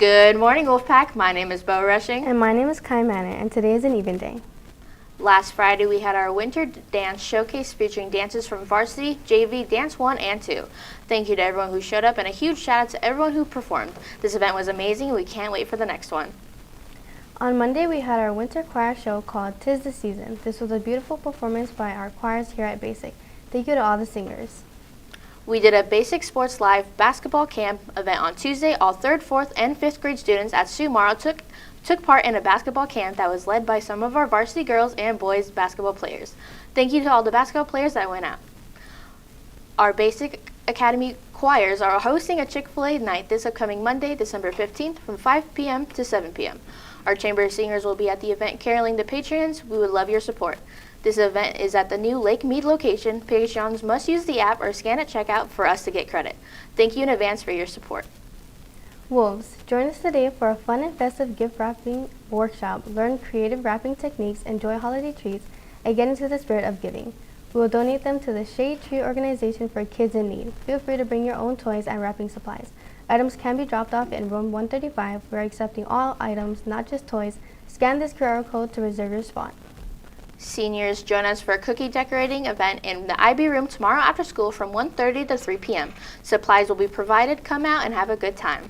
Good morning, Wolfpack. My name is Bo Rushing. And my name is Kai Manor, and today is an even day. Last Friday, we had our winter dance showcase featuring dances from varsity, JV, Dance 1 and 2. Thank you to everyone who showed up, and a huge shout out to everyone who performed. This event was amazing, and we can't wait for the next one. On Monday, we had our winter choir show called 'Tis the Season. This was a beautiful performance by our choirs here at Basic. Thank you to all the singers. We did a Basic Sports Live basketball camp event on Tuesday. All 3rd, 4th, and 5th grade students at Sioux Morrow took part in a basketball camp that was led by some of our varsity girls and boys basketball players. Thank you to all the basketball players that went out. Our Basic Academy choirs are hosting a Chick-fil-A night this upcoming Monday, December 15th from 5 p.m. to 7 p.m. Our chamber singers will be at the event caroling the patrons. We would love your support. This event is at the new Lake Mead location. Patrons must use the app or scan at checkout for us to get credit. Thank you in advance for your support. Wolves, join us today for a fun and festive gift wrapping workshop. Learn creative wrapping techniques, enjoy holiday treats, and get into the spirit of giving. We will donate them to the Shade Tree Organization for Kids in Need. Feel free to bring your own toys and wrapping supplies. Items can be dropped off in room 135. We are accepting all items, not just toys. Scan this QR code to reserve your spot. Seniors, join us for a cookie decorating event in the IB room tomorrow after school from 1:30 to 3 p.m. Supplies will be provided. Come out and have a good time.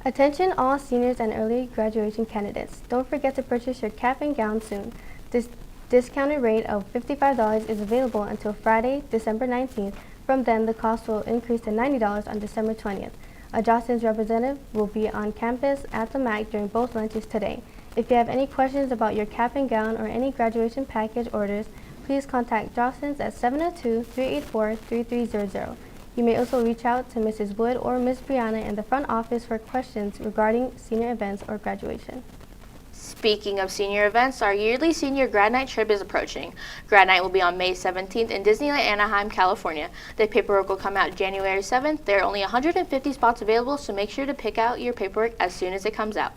Attention all seniors and early graduation candidates. Don't forget to purchase your cap and gown soon. This discounted rate of $55 is available until Friday, December 19th. From then, the cost will increase to $90 on December 20th. A Jostens representative will be on campus at the MAC during both lunches today. If you have any questions about your cap and gown or any graduation package orders, please contact Jostens at 702-384-3300. You may also reach out to Mrs. Wood or Ms. Brianna in the front office for questions regarding senior events or graduation. Speaking of senior events, our yearly senior grad night trip is approaching. Grad night will be on May 17th in Disneyland, Anaheim, California. The paperwork will come out January 7th. There are only 150 spots available, so make sure to pick out your paperwork as soon as it comes out.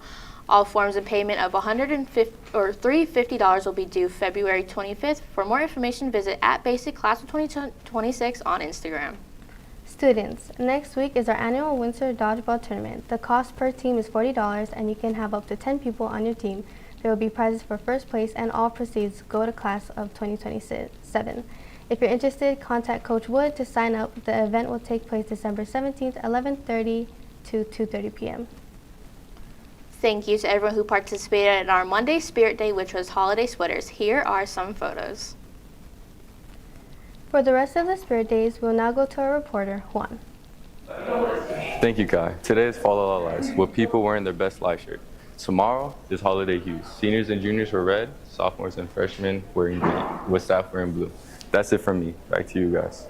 All forms of payment of $350 will be due February 25th. For more information, visit @Basic Class of 2026 on Instagram. Students, next week is our annual Windsor Dodgeball Tournament. The cost per team is $40 and you can have up to 10 people on your team. There will be prizes for first place and all proceeds go to Class of 2027. If you're interested, contact Coach Wood to sign up. The event will take place December 17th, 11:30 to 2:30 p.m. Thank you to everyone who participated in our Monday Spirit Day, which was holiday sweaters. Here are some photos. For the rest of the Spirit Days, we'll now go to our reporter, Juan. Thank you, Kai. Today is Follow Our Lives, with people wearing their best life shirt. Tomorrow is holiday hues. Seniors and juniors wear red, sophomores and freshmen wearing green, with staff wearing blue. That's it from me. Back to you guys.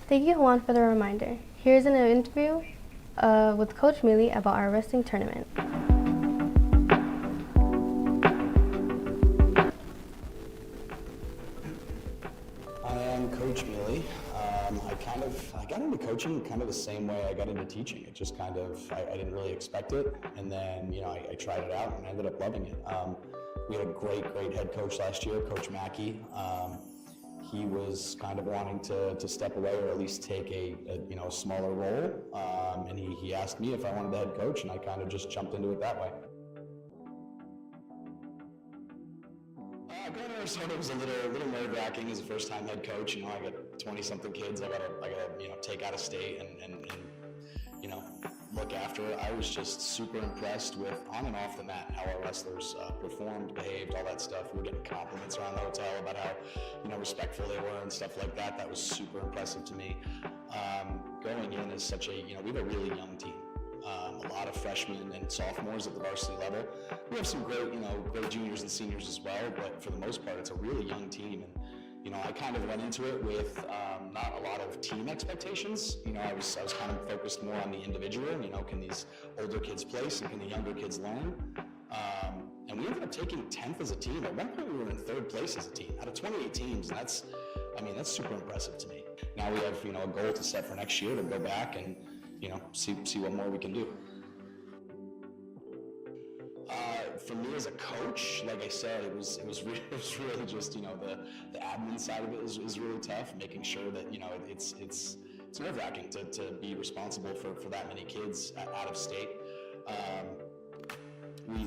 Thank you, Juan, for the reminder. Here's an interview with Coach Mealy about our wrestling tournament. Coach Mealy. I got into coaching kind of the same way I got into teaching. It just kind of, I didn't really expect it. And then, I tried it out and I ended up loving it. We had a great head coach last year, Coach Mackey. He was kind of wanting to step away or at least take a smaller role. And he asked me if I wanted the head coach and I kind of just jumped into it that way. Going to Arizona was a little nerve-wracking as a first-time head coach. I got 20-something kids I gotta take out of state and look after. I was just super impressed with on and off the mat how our wrestlers performed, behaved, all that stuff. We were getting compliments around the hotel about how respectful they were and stuff like that. That was super impressive to me. Going in as such we have a really young team. A lot of freshmen and sophomores at the varsity level. We have some great juniors and seniors as well, but for the most part, it's a really young team. And, I kind of went into it with not a lot of team expectations. I was kind of focused more on the individual. Can these older kids place and can the younger kids learn? And we ended up taking 10th as a team. At one point, we were in 3rd place as a team out of 28 teams, and that's super impressive to me. Now we have a goal to set for next year to go back and see what more we can do. For me as a coach, like I said, it was really just the admin side of it is really tough. Making sure that it's it's nerve-wracking to be responsible for that many kids out of state.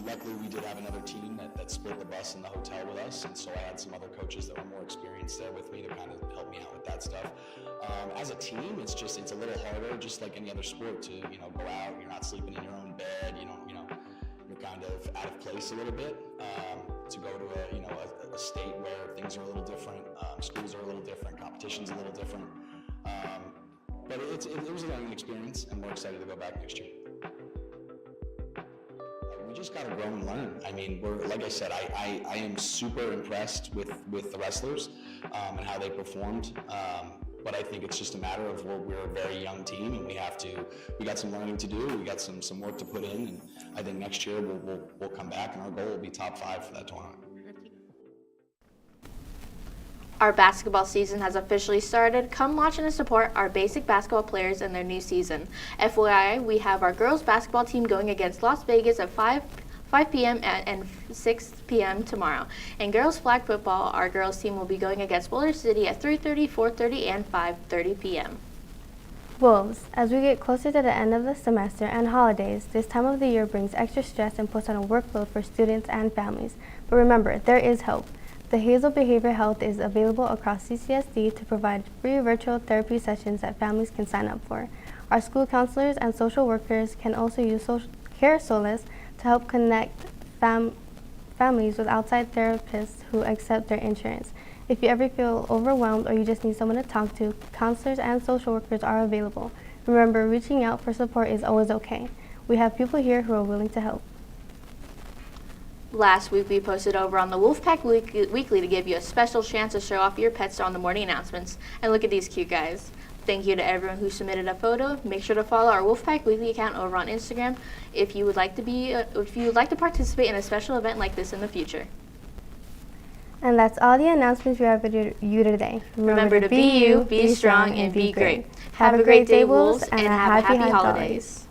Luckily we did have another team that split the bus and the hotel with us, and so I had some other coaches that were more experienced there with me to kind of help me out with that stuff. As a team, it's a little harder, just like any other sport, to go out. You're not sleeping in your own bed. You're kind of out of place a little bit. To go to a state where things are a little different, schools are a little different, competition's a little different. But it was a learning experience, and we're excited to go back next year. We just got to grow and learn. I mean, like I said, I am super impressed with the wrestlers and how they performed. But I think it's just a matter of we're a very young team, and we got some learning to do. We got some work to put in, and I think next year we'll come back, and our goal will be top 5 for that tournament. Our basketball season has officially started. Come watch and support our basic basketball players in their new season. FYI, we have our girls basketball team going against Las Vegas at 5 p.m. and 6 p.m. tomorrow. And girls flag football, our girls team will be going against Boulder City at 3:30, 4:30, and 5:30 p.m. Wolves, as we get closer to the end of the semester and holidays, this time of the year brings extra stress and puts on a workload for students and families. But remember, there is help. The Hazel Behavioral Health is available across CCSD to provide free virtual therapy sessions that families can sign up for. Our school counselors and social workers can also use Care Solace to help connect families with outside therapists who accept their insurance. If you ever feel overwhelmed or you just need someone to talk to, counselors and social workers are available. Remember, reaching out for support is always okay. We have people here who are willing to help. Last week, we posted over on the Wolfpack Weekly to give you a special chance to show off your pets on the morning announcements. And look at these cute guys. Thank you to everyone who submitted a photo. Make sure to follow our Wolfpack Weekly account over on Instagram if you would like to participate in a special event like this in the future. And that's all the announcements we have for you today. Remember to be you, be strong, and be great. Have a great day, Wolves, and a happy holidays.